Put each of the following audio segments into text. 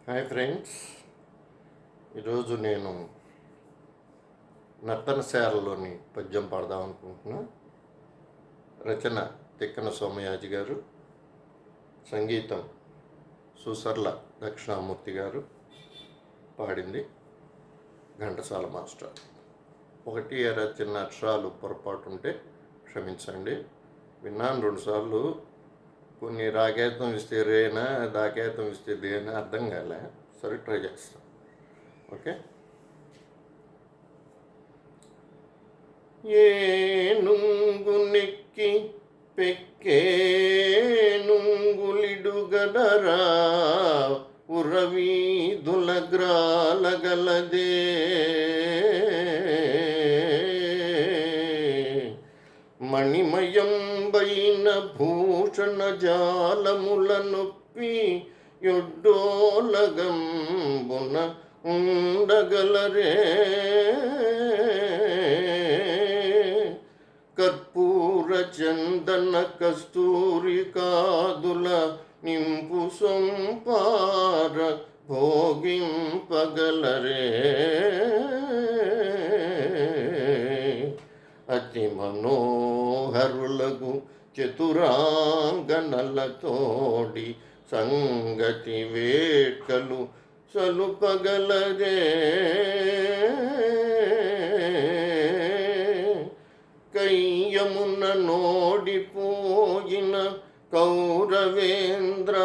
Hi friends, ఈరోజు నేను నర్తనశాలలోని పద్యం పాడదాం అనుకుంటున్నా. రచన తిక్కన సోమయాజి గారు, సంగీతం సుసర్ల దక్షిణామూర్తి గారు, పాడింది ఘంటసాల మాస్టర్. ఒకటి చిన్న అక్షరాలు పొరపాటు ఉంటే క్షమించండి. విన్నాను 2 సార్లు. కొన్ని రాకేతం ఇస్తే రేనా, దాకేతం ఇస్తే దేనా అర్థం కాలే. సరే, ట్రై చేస్తాం. ఓకే. ఏనుంగు నెక్కి పెక్కే నుంగులిడుగదరా ఉరవీదులగ్రాలగలదే మణిమయంబైన భూషణ జాలముల నొప్పి యొడ్డోలగంబున ఉండగలరే కర్పూర చందన కస్తూరి కాదుల నింపు సొంపార భోగింపగలరే అతి మనోహరులగు చతురాంగనలతోడి సంగతి వేట్కలు సలుపగలరే కయ్యమున నోడిపోయిన కౌరవేంద్ర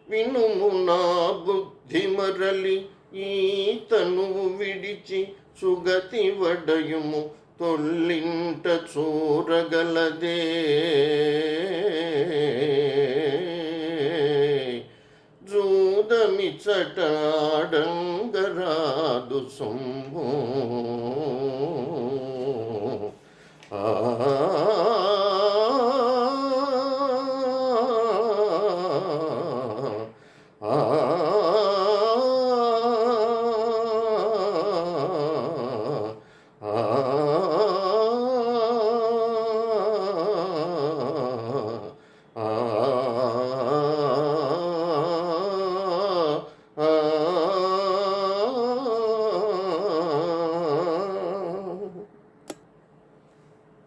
వినుము నా బుద్ధి మరలి ఈతను విడిచి సుగతి వడయుము తొల్లింట చూరగలదే జూదమి చటాడంగరాదు సొమ్ము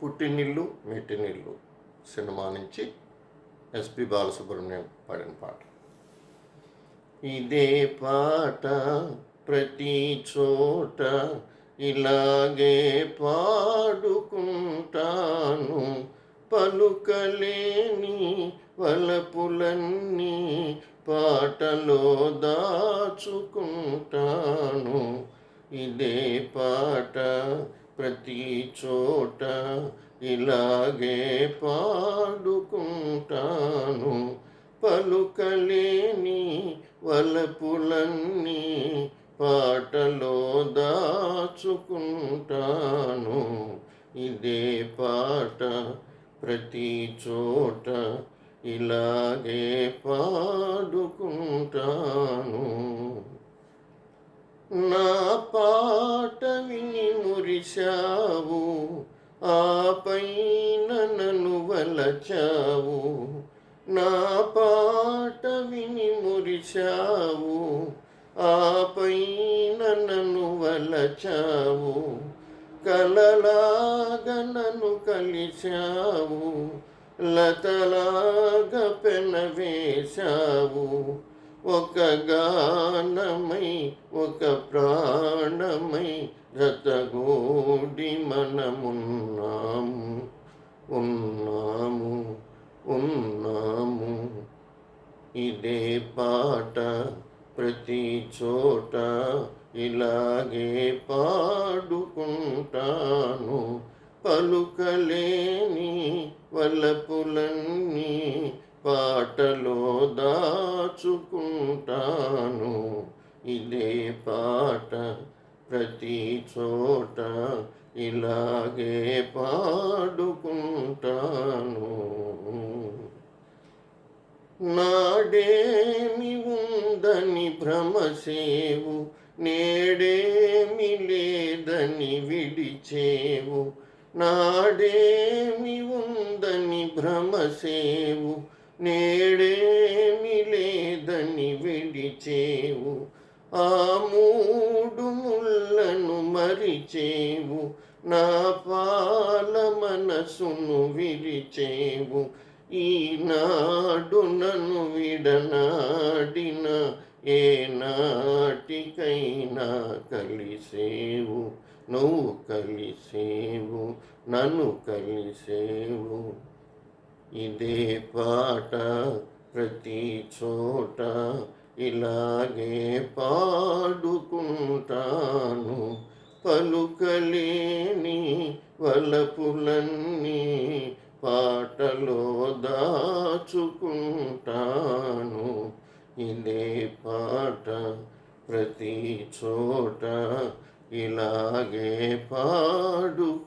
పుట్టినిల్లు మెట్టినిల్లు సినిమా నుంచి ఎస్పి బాలసుబ్రహ్మణ్యం పాడిన పాట. ఇదే పాట ప్రతి చోట ఇలాగే పాడుకుంటాను, పలుకలేని వలపులన్నీ పాటలో దాచుకుంటాను. ఇదే పాట ప్రతి చోట ఇలాగే పాడుకుంటాను, పలుకలేని వలపులన్నీ పాటలో దాచుకుంటాను. ఇదే పాట ప్రతి చోట ఇలాగే పాడుకుంటాను. నా పాట విని మురిశావు, ఆపైన నన్ను వలచావు. నా పాట విని మురిశావు, ఆపైన నన్ను వలచావు. కలలాగా నన్ను కలిశావు, లతలాగా పెనవేశావు. ఒక గానమై ఒక ప్రాణమై జతగూడి మనమున్నాము, ఉన్నాము, ఉన్నాము. ఇదే పాట ప్రతి చోట ఇలాగే పాడుకుంటాను, పలుకలేని వలపులన్నీ పాటలో దాచుకుంటాను. ఇదే పాట ప్రతి చోట ఇలాగే పాడుకుంటాను. నాడేమి ఉందని భ్రమసేవు, నేడేమి లేదని విడిచేవు. నాడేమి ఉందని భ్రమసేవు, నేడేమి పిలిచేవు, ఆ మూడు ముళ్ళను మరిచేవు, నా పాల మనసును విరిచేవు. ఈనాడు నన్ను విడనాడిన ఏనాటికైనా కలిసేవు, నువ్వు కలిసేవు, నన్ను కలిసేవు. ఇదే పాట ప్రతి చోట ఇలాగే పాడుకుంటాను, పలుకలేని వలపులన్నీ పాటలో దాచుకుంటాను. ఇదే పాట ప్రతి చోట ఇలాగే పాడుకుంటాను.